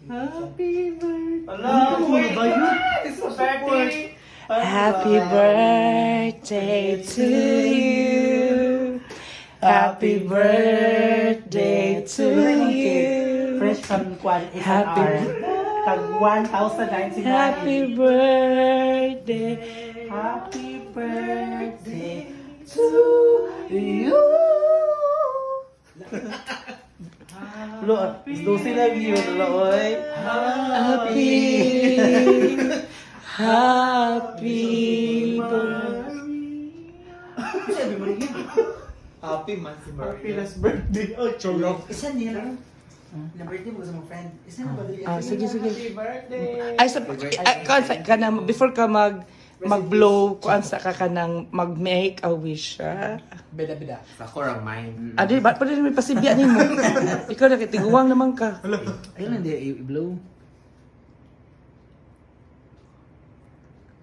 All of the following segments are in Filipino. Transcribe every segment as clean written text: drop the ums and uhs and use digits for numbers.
Happy birthday. Happy birthday to you. Happy birthday to you. Fresh from Kwan is Happy tag 1,099. Happy birthday. Happy birthday to you. Lo, dosi lagi yun, lo, oy. Happy Happy Mansi Happy last birthday. Oh, cholo. Isa niya lang. Na birthday mo sa mga friend. Isa na ba? sige. Happy birthday. Ay, before ka mag-blow, kuan sa ka nang mag-make a wish, ha? Beda-beda. Sa korang mind. Adi, ba't pa rin may pasibya ni mo? Ikaw nakitiguang naman ka. Ayun, hindi. I-blow.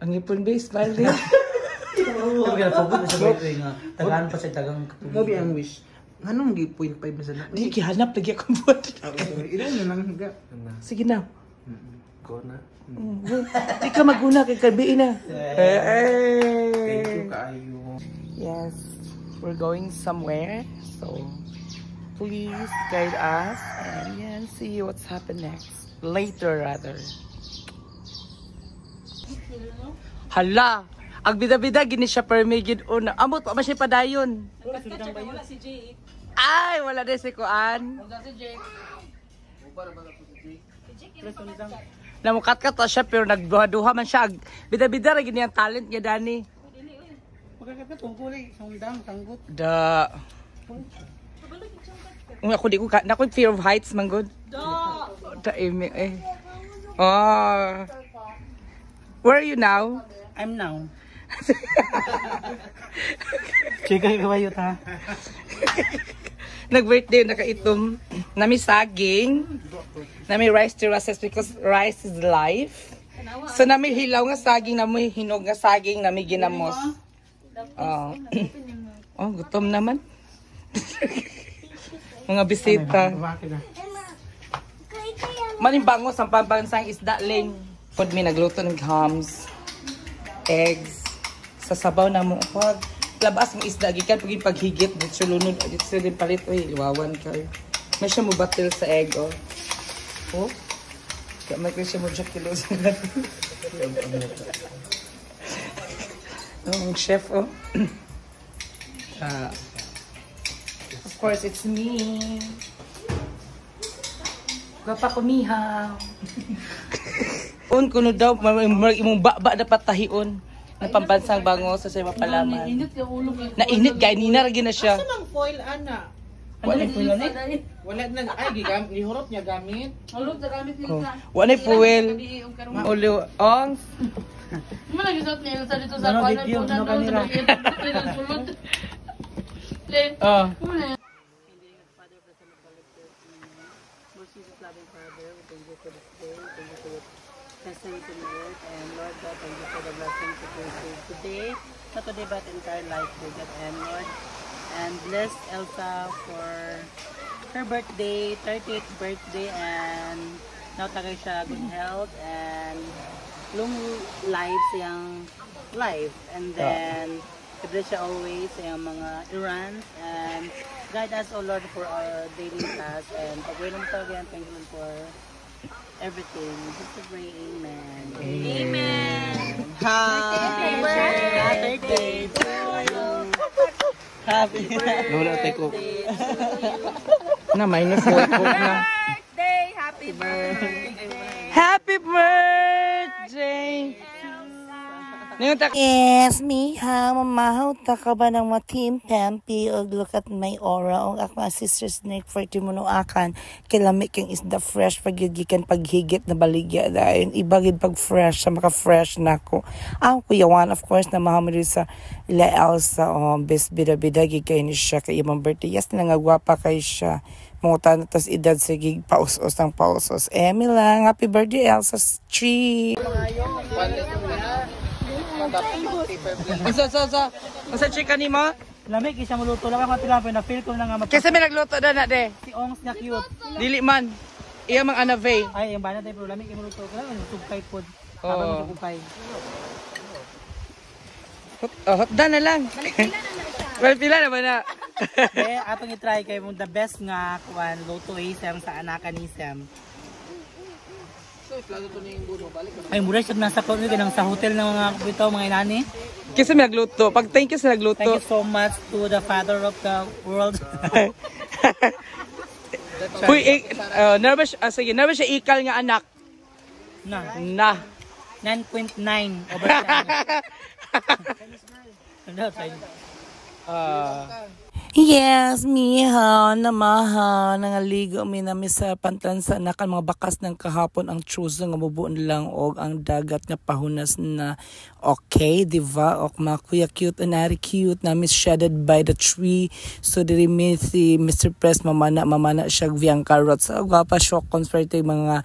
Ang ipon ba, smile din? Sabi ka na, pagod na sa birthday nga. Tagaan pa siya, tagang... Mobi ang wish. Anong 0.5 na sa na? Hindi, kihanap lagi akong buwan. Ilan na lang. Sige na. Go na. Hindi ka maguna kay Kabiin na. Thank you, Kaayo. Yes, we're going somewhere. So, please guide us and yeah, see what's happen next. Later, rather. Hala! Ang bida-bida, gini siya permigid una. Amot, pa siya padayon. Wala si Jake. Ay, wala din si Kuan. Wala si Jake. Namukat ka to siya, pero nagduha-duha man siya. Bida-bida, gini ang talent niya, Dani. Magkakata tungkulay, sundang, tanggut. Da. Ako di ko ka, naku fear of heights man good. Da imi eh. Oh. Where are you now? I'm now. Chika kawayo ta. Nag-birthday nakaitom. Nami saging. Nami rice to rices because rice is life. So nami hilaw nga saging, nami hinog nga saging, nami ginamos. Oh. Oh, gutom naman. Mga bisita. Manimbangos ang pambansang isda ling. Pud mi nagluto ng hams, eggs, sa sabaw na mo. Pag labas mo isda, gikan paghigit, dito lunod, dito din palit. Uy, iwawan kayo. May siya mo batil sa egg, oh. Oh? Kaya may siya mo jack kilo sa natin. Oh, chef, oh. Of course, it's me. Gapa kumihaw. Un kuno daw imong baba dapat tahion na pambansang bango sa say mapalaman. Init yung ulo ko. Nainit gay nina ra gina siya. Asa mang foil ana? Wala foil ni. Wala na ay gihurot niya gamit. Ulog sa gamit nila. Wala foil. Ulo ong Mo lagi sa nila sa dito sa kwarto po na doon sa mga sulod. oh. Blessings in the earth, and Lord God, thank you for the blessings that we receive today, not today but entire life, Lord God, and Lord, and bless Elsa for her birthday, 30th birthday, and now tagay siya good health and long life sa iyang life, and then bless siya always sa iyang mga errands, and guide us, O Lord, for our daily tasks, and pag-winong talaga, thank you for everything. Just to pray, amen. Amen. Happy birthday to you. Happy Lola, take off. Na minus ko na. Birthday, happy birthday. Happy birthday. Yes, me ha, mamahaw ta ka ba ng mga team Pampi og look at my aura og ako mga sisters Nick for timuno akan kilamik yung isda fresh pagigikan paghigit na baligya dahil ibagid pag fresh sa maka fresh nako. Ang kuyawan of course na mahamiri sa ila Elsa best bida-bida gigay ni siya kay imong birthday. Yes na nga gwapa kay siya. Mga tas edad sige pausos ang pausos. Emi lang, happy birthday Elsa's tree. So, chika ni mo? Lamig isang luto lang ako tilapia na feel ko na nga Kasi may nagluto na de. si Ongs na cute. Dili man. Iya mang anave. Ay, yung bana tayo pero lamig yung luto ko lang tugkay pod. Oo. Habang tugkay. Hotda na lang. Well, pila na ba na? Eh, atong i-try kay mo the best nga kuan luto isem sa anakan ni Sam. Ay, mura siya nasa kami ganang sa hotel ng mga bitaw mga inani. Kasi may nagluto. Pag thank you sa nagluto. Thank you so much to the father of the world. Uy, nervous, sige, nervous siya ikal nga anak. Na. 9.9 over 10. Ano, Yes, miha, namaha, nangaligo mi nami sa pantansa na kan mga bakas ng kahapon ang chuzo nga mubuon lang og ang dagat nga pahunas na okay, diba? Og mga kuya cute and ari cute na shaded by the tree. So diri mi si Mr. Press mamana siya viyang carrot. So gwapa shock conspiracy mga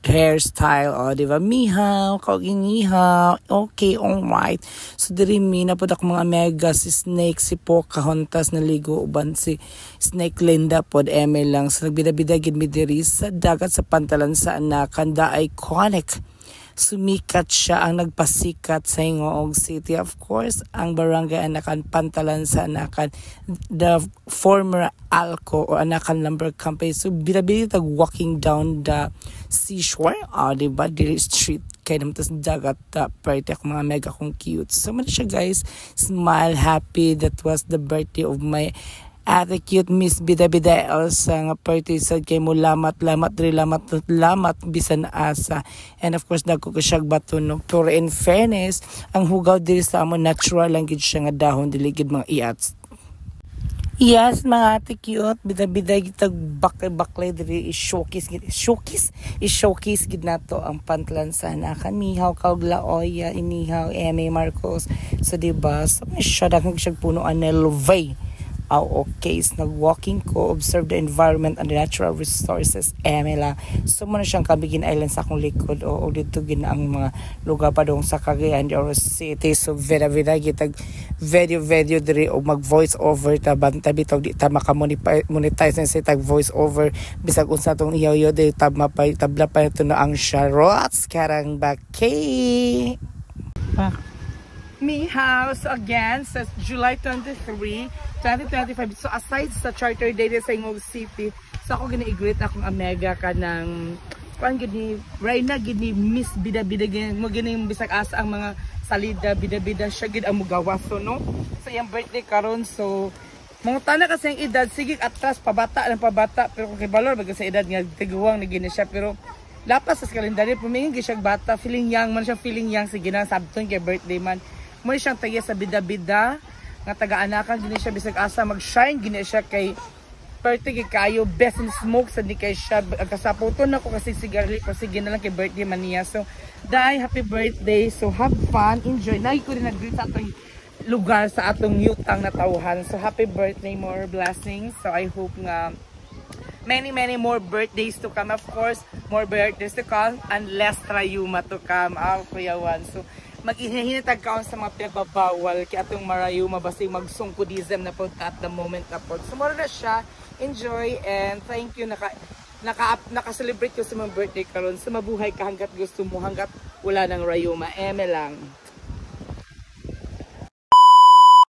hairstyle o diba? Miha, kog iniha, okay, alright. So diri mi napod ako mga mega si Snake, si Pocahontas naligo uban si Snake Linda pod eme lang sa nagbida-bida gid mi diri sa dagat sa pantalan sa Anakan, the iconic. Sumikat siya ang nagpasikat sa Hingoog City, of course ang barangay Anakan, pantalan sa Anakan, the former Alco o Anakan Lumber Company. So bida-bida tag walking down the seashore, diba, diri street kaya naman tas dagat party ako mga mega kong cute. So man siya guys, smile, happy. That was the birthday of my ate cute Miss Bida-Bida Elsa nga party sad kay mo lamat bisan asa. And of course dagko ko siya bato no. Pero in fairness, ang hugaw diri sa amon natural lang gid siya nga dahon dili gid mga iats. Yes, mga ate cute, bida-bida gitag baklay diri showcase gid nato ang pantalan sa Anakan. Mihaw kaugla oya inihaw Eme Marcos. So diba, so may siya daghang siya puno anel vay. Okay, so nag-walking ko, observe the environment and the natural resources, Emela. So muna siyang Kabigin Island sa akong likod o dito gina ang mga lugar pa dong sa Cagayan de Oro City. So vida gitag video diri o mag voice over taban tabi tawag di ta maka-monetize na sa tag voice over bisag unsa tong iyaw de tabla pa ito na ang Sharots karang bakay. Me house again says July 23, 2025. So aside sa charter day sa Hingoog City, so ako gina-greet akong amega ka ng kuan gini Reyna gini Miss Bida-Bida gini mo gini bisag asa ang mga salida bida-bida siya gid ang mugawas so no. So iyang birthday karon so mga tana kasi ang edad sige atras pabata pero kung kibalor baga sa edad nga tiguwang na gini siya pero lapas sa kalendaryo pumingin gi siya bata feeling young man siya sige na sabton kay birthday man. Mo siyang taga sa bida-bida nga taga-Anakan gini siya bisag asa mag-shine gini siya kay birthday kayo best in smoke sa di kay siya kasaputon ako kasi sigarilyo ko sige na lang kay birthday man niya. So dai happy birthday, so have fun, enjoy. Nay ko rin nag-greet sa atong lugar sa atong yutang na tawhan. So happy birthday, more blessings. So I hope nga many more birthdays to come, of course more birthdays to come and less rayuma to come. Kuyawan, so mag-ihinitag ka sa mga pinagbabawal kaya atong marayuma basig magsungkudism na po at the moment na po. So mura na siya, enjoy and thank you naka-celebrate ko sa mga birthday karon. So mabuhay ka hanggat gusto mo, hanggat wala ng rayuma. Eme lang.